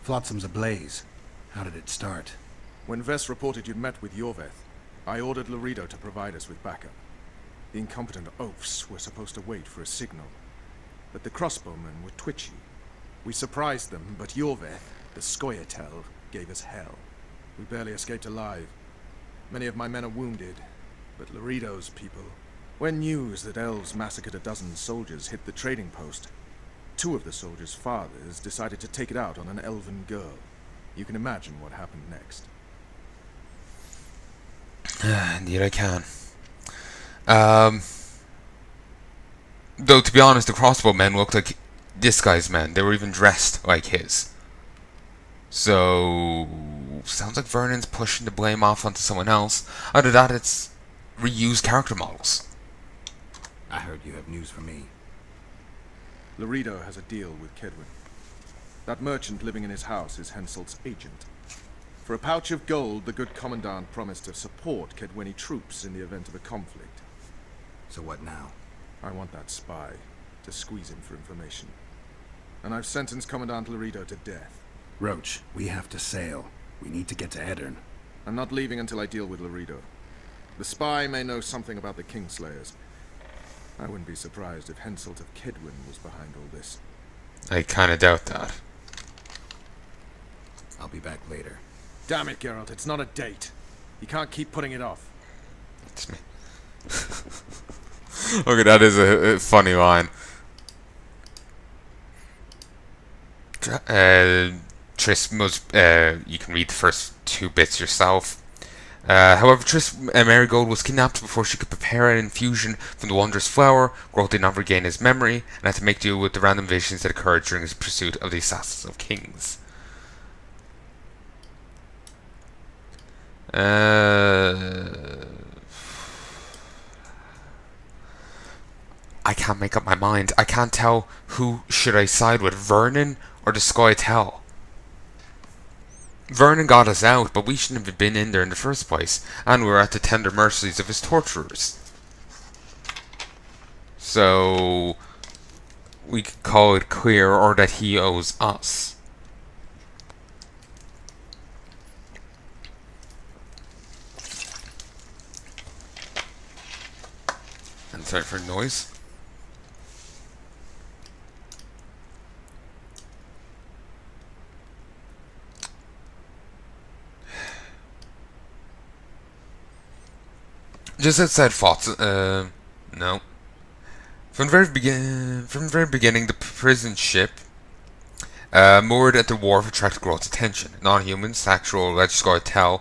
Flotsam's ablaze. How did it start? When Vess reported you'd met with Yorveth, I ordered Laredo to provide us with backup. The incompetent oafs were supposed to wait for a signal, but the crossbowmen were twitchy. We surprised them, but Yorveth, the Scoia'tael, gave us hell. We barely escaped alive. Many of my men are wounded, but Laredo's people... When news that elves massacred a dozen soldiers hit the trading post, 2 of the soldiers' fathers decided to take it out on an elven girl. You can imagine what happened next. Indeed I can. Though, to be honest, the crossbow men looked like this guy's men. They were even dressed like his. So... sounds like Vernon's pushing the blame off onto someone else. Either that, it's reused character models. I heard you have news for me. Laredo has a deal with Kedwin. That merchant living in his house is Henselt's agent. For a pouch of gold, the good commandant promised to support Kedweni troops in the event of a conflict. So what now? I want that spy, to squeeze him for information. And I've sentenced Commandant Laredo to death. Roach, we have to sail. We need to get to Eddern. I'm not leaving until I deal with Laredo. The spy may know something about the Kingslayers. I wouldn't be surprised if Henselt of Kedwin was behind all this. I kinda doubt that. I'll be back later. Damn it, Geralt, it's not a date. You can't keep putting it off. It's me. Okay, that is a funny line. Triss must, you can read the first 2 bits yourself. However, Triss Marigold was kidnapped before she could prepare an infusion from the wondrous flower. Geralt did not regain his memory, and had to make do with the random visions that occurred during his pursuit of the Assassins of Kings. I can't make up my mind. I can't tell who should I side with, Vernon or the Scoia'tael. Vernon got us out, but we shouldn't have been in there in the first place, and we were at the tender mercies of his torturers. So we could call it clear, or that he owes us. And sorry for noise. Just outside Flotsam, no. From the very beginning, the prison ship moored at the wharf attracted Geralt's attention. Non-humans, actual Scoia'tael,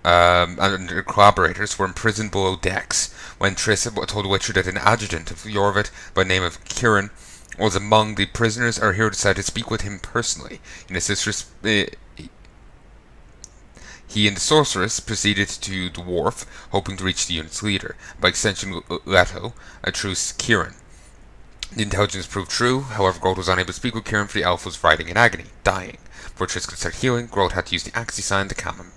and their collaborators were imprisoned below decks when Triss told Witcher that an adjutant of Yorveth by the name of Kieran was among the prisoners. Our hero decided to speak with him personally. In his sister's, he and the sorceress proceeded to the wharf, hoping to reach the unit's leader, by extension Leto, a true Kieran. The intelligence proved true. However, Geralt was unable to speak with Kieran, for the elf was writhing in agony, dying. Before Triss could start healing, Geralt had to use the Axii sign to calm him.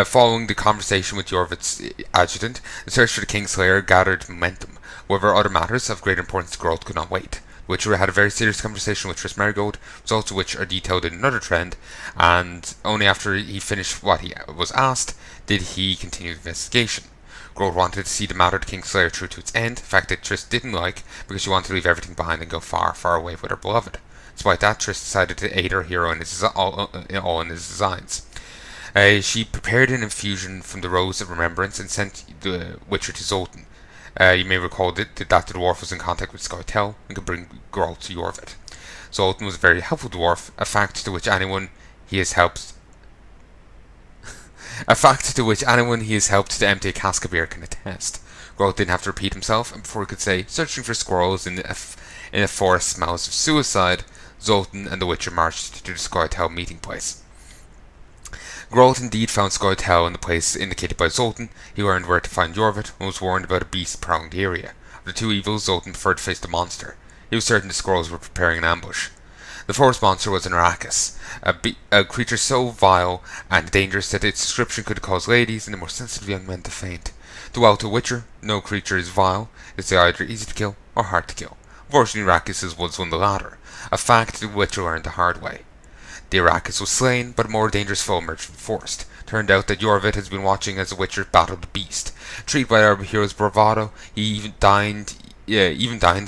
Following the conversation with Yorveth's adjutant, the search for the Kingslayer gathered momentum. However, other matters of great importance to Geralt could not wait. Witcher had a very serious conversation with Triss Marigold, results of which are detailed in another trend, and only after he finished what he was asked did he continue the investigation. Geralt wanted to see the matter of the Kingslayer through to its end, a fact that Triss didn't like, because she wanted to leave everything behind and go far, far away with her beloved. Despite that, Triss decided to aid her hero in all in his designs. She prepared an infusion from the Rose of Remembrance and sent the Witcher to Zoltan. You may recall that the dwarf was in contact with Scoia'tael and could bring Geralt to Yorveth. Zoltan was a very helpful dwarf, a fact to which anyone he has helped to empty a cask of beer can attest. Geralt didn't have to repeat himself, and before he could say, searching for squirrels in a forest smells of suicide, Zoltan and the Witcher marched to the Scoia'tael meeting place. Geralt indeed found Scoia'tael in the place indicated by Zoltan. He learned where to find Yorveth and was warned about a beast prowling the area. Of the 2 evils, Zoltan preferred to face the monster. He was certain the squirrels were preparing an ambush. The forest monster was an Arrakis, a creature so vile and dangerous that its description could cause ladies and the more sensitive young men to faint. Throughout The Witcher, no creature is vile. It's either easy to kill or hard to kill. Unfortunately, Arrakis was one of the latter, a fact The Witcher learned the hard way. The Arrakis was slain, but a more dangerous foe emerged from the forest. Turned out that Yorvit has been watching as the Witcher battled the beast. Intrigued by our hero's bravado, he even deigned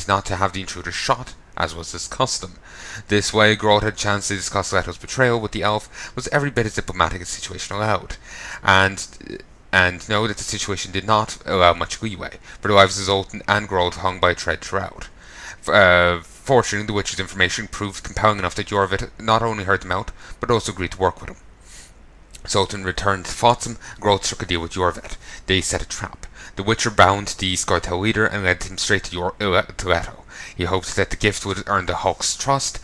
not to have the intruder shot, as was his custom. This way, Geralt had a chance to discuss Leto's betrayal with the elf, was every bit as diplomatic as the situation allowed, and know that the situation did not allow much leeway, for the lives of Zoltan and Geralt hung by a thread throughout. Fortunately, the Witcher's information proved compelling enough that Yorvit not only heard them out, but also agreed to work with him. Zoltan returned to Flotsam, Geralt struck a deal with Yorvit. They set a trap. The Witcher bound the Scoia'tael leader and led him straight to Leto. He hoped that the gift would earn the Hulk's trust,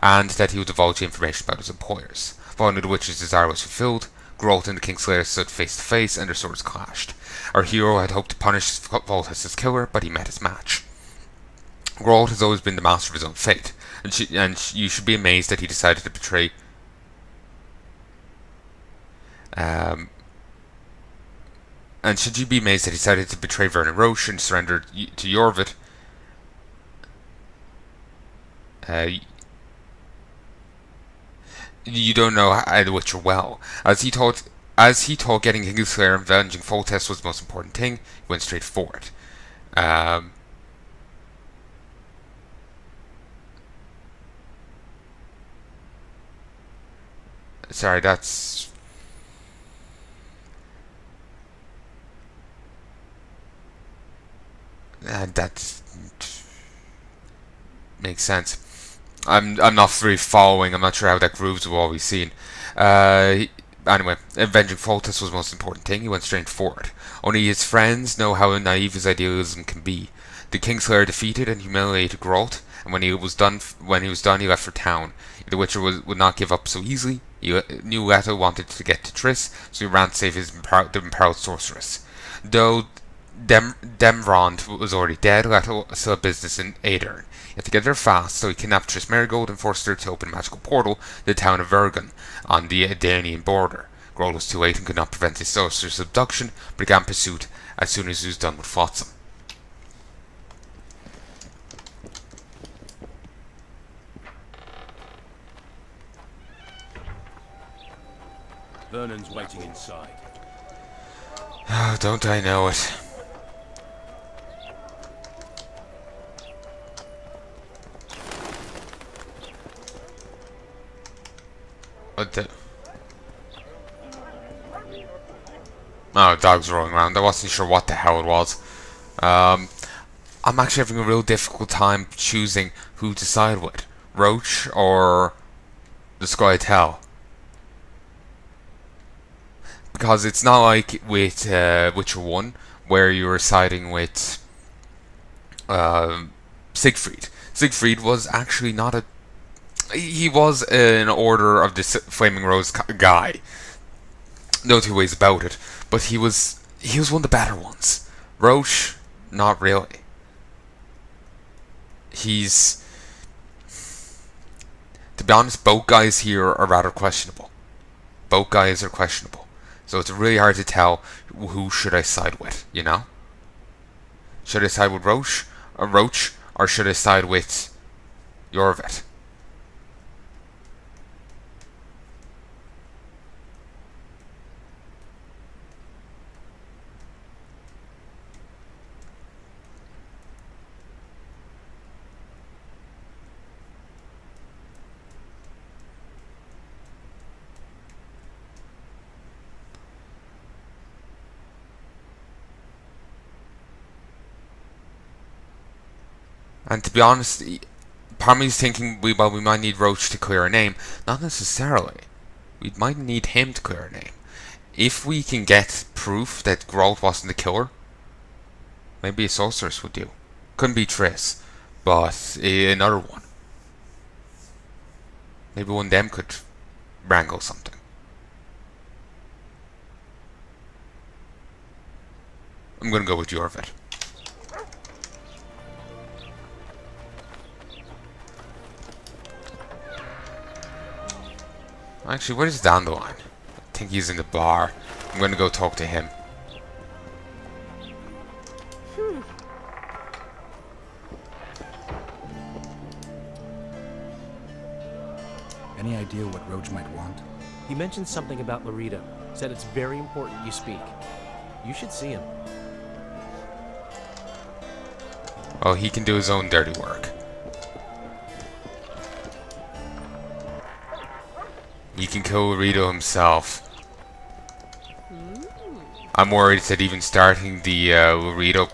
and that he would divulge information about his employers. Finally, the Witcher's desire was fulfilled. Geralt and the Kingslayer stood face to face, and their swords clashed. Our hero had hoped to punish Voltus's killer, but he met his match. Geralt has always been the master of his own fate, and you should be amazed that he decided to betray. And should you be amazed that he decided to betray Vernon Roche and surrender to Yorvit? You don't know the Witcher well. As he thought getting Kingslayer and avenging Foltest was the most important thing, he went straight for it. Sorry, that makes sense. I'm not really following. I'm not sure how that grooves with what we've seen. Anyway, avenging Foltest was the most important thing. He went straight for it. Only his friends know how naive his idealism can be. The Kingslayer defeated and humiliated Geralt, and when he was done, he left for town. The Witcher would not give up so easily. He knew Leto wanted to get to Triss, so he ran to save the imperiled sorceress. Though Demrond was already dead, Leto still had business in Aedirn. He had to get there fast, so he kidnapped Triss Merigold and forced her to open a magical portal to the town of Vergen on the Daenian border. Geralt was too late and could not prevent his sorcerer's abduction, but began pursuit as soon as he was done with Flotsam. Vernon's waiting inside. Oh, don't I know it. What the... Oh, dogs rolling around. I wasn't sure what the hell it was. I'm actually having a real difficult time choosing who to side with. Roach or the Scoia'tael. Because it's not like with Witcher 1, where you were siding with Siegfried. Siegfried was actually not a... He was an Order of the Flaming Rose guy. No two ways about it. But he was one of the better ones. Roche, not really. He's... To be honest, both guys here are rather questionable. Both guys are questionable. So it's really hard to tell who should I side with, you know? Should I side with Roche, or should I side with Yorvit? And to be honest, part of me is thinking we might need Roach to clear a name. Not necessarily. We might need him to clear a name. If we can get proof that Geralt wasn't the killer, maybe a sorceress would do. Couldn't be Triss, but another one. Maybe one of them could wrangle something. I'm gonna go with Yorvit. Actually, where's Dandelion? I think he's in the bar. I'm gonna go talk to him. Any idea what Roach might want? He mentioned something about Laredo. Said it's very important you speak. You should see him. Oh, he can do his own dirty work. He can kill Laredo himself. I'm worried that even starting the Laredo,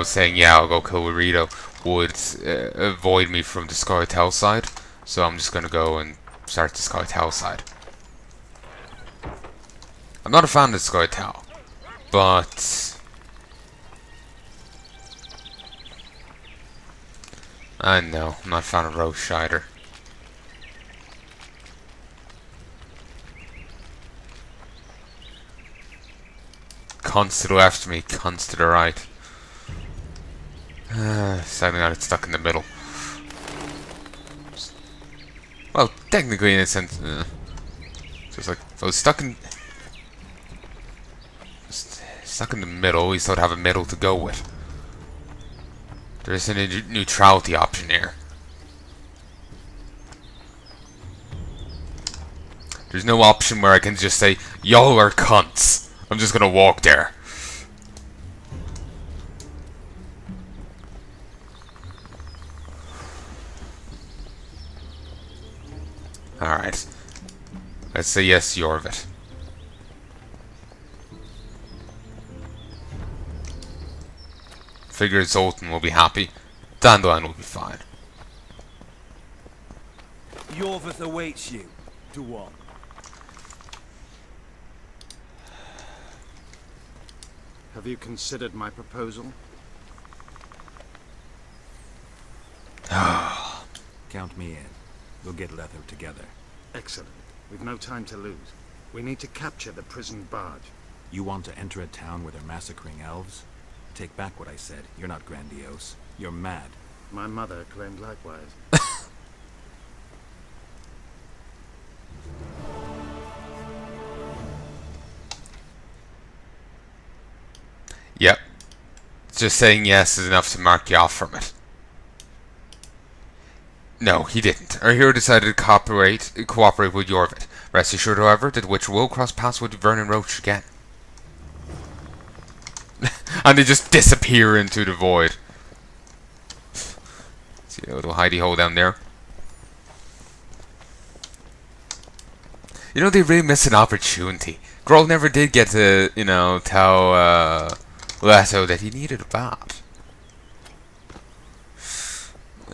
saying yeah, I'll go kill Laredo would avoid me from the Scoia'tael side. So I'm just gonna go and start the Scoia'tael side. I'm not a fan of Scoia'tael, but I know I'm not a fan of Roach either. Cons to the left of me, cons to the right. Sadly got it stuck in the middle. Well, technically in a sense, just like if I was stuck in the middle, we still have a middle to go with. There isn't a neutrality option here. There's no option where I can just say, y'all are cunts. I'm just gonna walk there. Alright. Let's say yes, Yorvit. Figure Zoltan will be happy. Dandelion will be fine. Yorvith awaits you. To what? Have you considered my proposal? Count me in. We'll get Letho together. Excellent. We've no time to lose. We need to capture the prison barge. You want to enter a town where they're massacring elves? Take back what I said. You're not grandiose. You're mad. My mother claimed likewise. Yep. Just saying yes is enough to mark you off from it. No, he didn't. Our hero decided to cooperate with Yorvit. Rest assured, however, that the Witcher will cross paths with Vernon Roach again. And they just disappear into the void. See a little hidey hole down there. You know, they really missed an opportunity. Grohl never did get to, tell Leto that he needed a bat.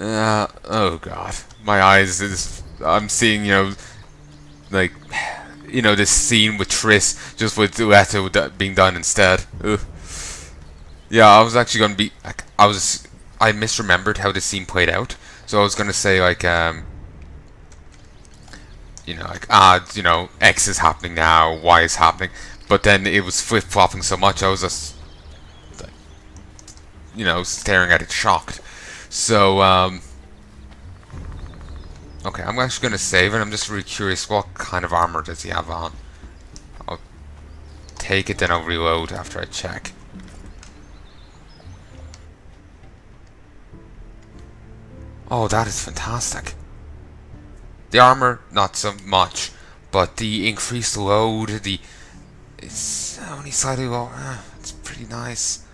Oh god. My eyes, I'm seeing, this scene with Triss, just with Leto being done instead. Ugh. Yeah, I was actually gonna be, I misremembered how this scene played out. So I was gonna say, X is happening now, Y is happening. But then it was flip-flopping so much, I was just, staring at it shocked. So, okay, I'm actually going to save it. I'm just really curious, what kind of armor does he have on? I'll take it, then I'll reload after I check. Oh, that is fantastic. The armor, not so much, but the increased load, it's only slightly low. It's pretty nice.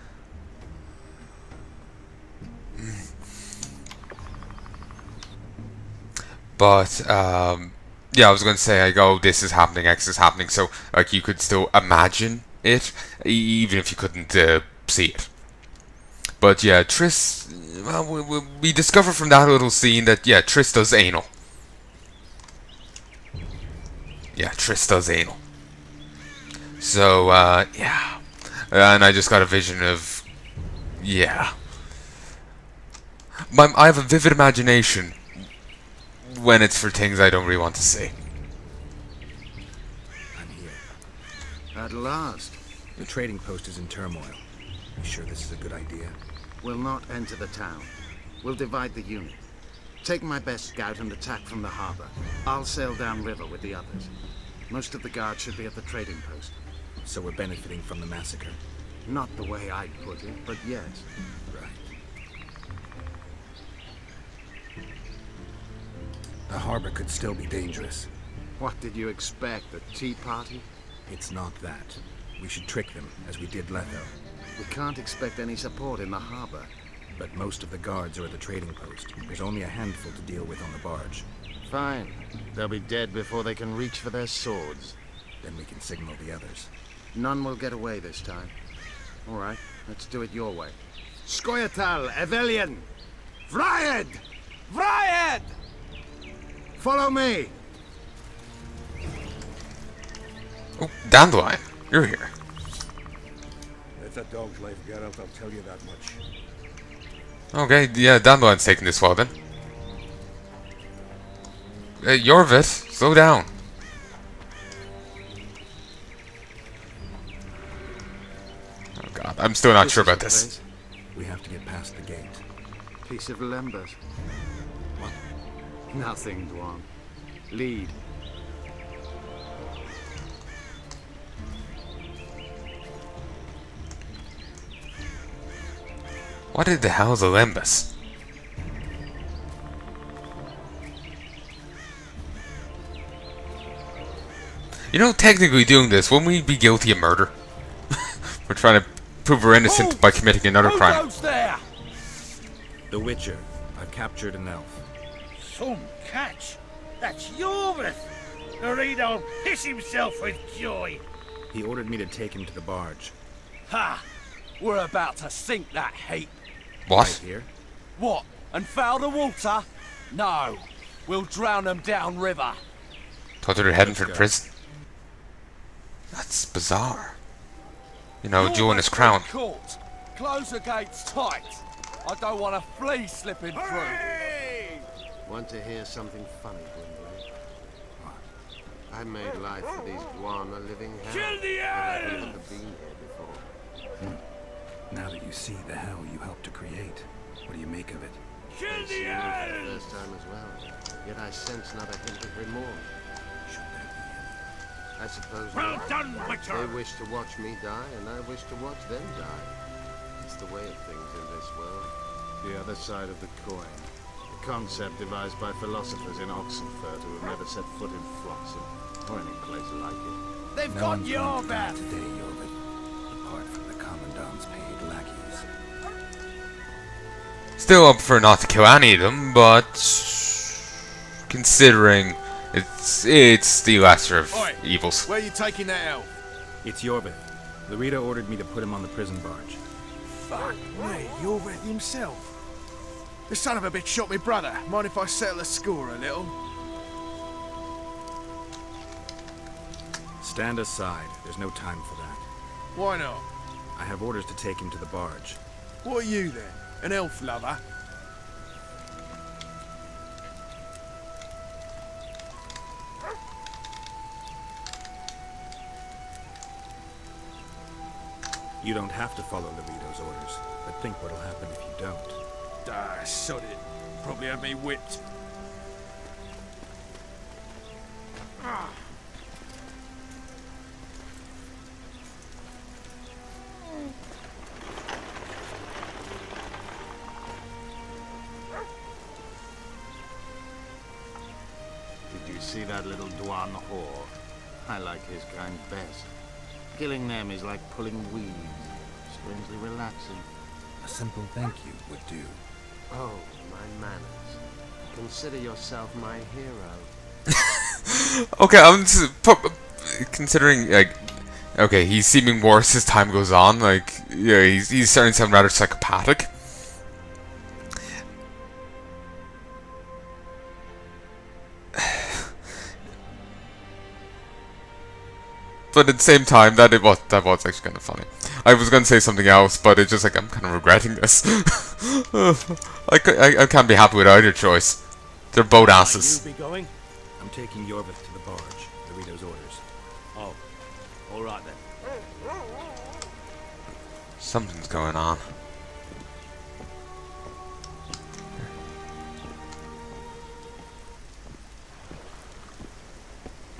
But, yeah, I was going to say, this is happening, X is happening, so, you could still imagine it, even if you couldn't see it. But, yeah, Triss, well, we discover from that little scene that, yeah, Triss does anal. Yeah, Triss does anal. So, yeah. And I just got a vision of, yeah. I have a vivid imagination when it's for things I don't really want to see. I'm here. At last. The trading post is in turmoil. You sure this is a good idea? We'll not enter the town. We'll divide the unit. Take my best scout and attack from the harbor. I'll sail downriver with the others. Most of the guards should be at the trading post. So we're benefiting from the massacre? Not the way I'd put it, but yes. Right. The harbor could still be dangerous. What did you expect, a tea party? It's not that. We should trick them, as we did Letho. We can't expect any support in the harbor. But most of the guards are at the trading post. There's only a handful to deal with on the barge. Fine. They'll be dead before they can reach for their swords. Then we can signal the others. None will get away this time. All right, let's do it your way. Scoia'tael, Evelian! Vryed! Vryed! Follow me! Oh, Dandelion, you're here. It's a dog's life, Geralt, I'll tell you that much. Okay, yeah, Dandelion's taking this well then. Yorvith, slow down. Oh god, I'm still not sure about this. We have to get past the gate. Piece of lembas. What? Nothing, Dwan. Lead. What the hell is a lembas? You know, technically doing this, wouldn't we be guilty of murder? We're trying to prove we're innocent by committing another crime. Who goes there? The Witcher. I've captured an elf. Some catch! That's Yorvith! Laredo'll piss himself with joy! He ordered me to take him to the barge. Ha! We're about to sink that heap. Right What? here? What? And foul the water? No. We'll drown them downriver. Thought they were heading Let's for go. prison. That's bizarre. You know, You're Joe and his the crown. court. Close the gates tight. I don't want a flea slipping through. Want to hear something funny, Gwynplaine? I made life for these Dwan a living hell. Kill the I've elf! never been here before. Now that you see the hell you helped to create, what do you make of it? Kill They the see me for the elf! first time as well. Yet I sense not a hint of remorse. Should there I suppose Well not. done, Witcher! They wish to watch me die, and I wish to watch them die. It's the way of things in this world. The other side of the coin. A concept devised by philosophers in Oxenfurt who have never set foot in Flotsam, or any place like it. They've be? No got one's your going to die back. today, Yorvith. Apart from the Commandant's paid lackeys. Still up for not to kill any of them, but considering it's the lesser of Oi. evils. Where are you taking that elf? It's Yorvith. Larita ordered me to put him on the prison barge. Fuck me, Yorvith himself. The son of a bitch shot me brother. Mind if I settle the score a little? Stand aside. There's no time for that. Why not? I have orders to take him to the barge. What are you then? An elf lover? You don't have to follow Larito's orders, but think what'll happen if you don't. Ah, sod it. Probably have me whipped. Did you see that little Dwan whore? I like his kind best. Killing them is like pulling weeds. Strangely relaxing. A simple thank you would do. Oh, my manners. Consider yourself my hero. Okay, considering like, okay, he's seeming worse as time goes on. Like, yeah, he's starting to sound rather psychopathic. But at the same time, that was actually kind of funny. I was gonna say something else, but it's just like I'm kind of regretting this. I can't be happy with either choice. They're both asses. You be going? I'm taking Yorvith to the barge. Larito's orders. Oh, all right then. Something's going on.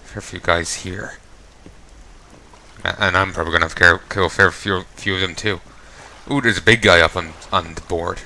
Fair few guys here. And I'm probably gonna have to kill a fair few of them too. Ooh, there's a big guy up on the board.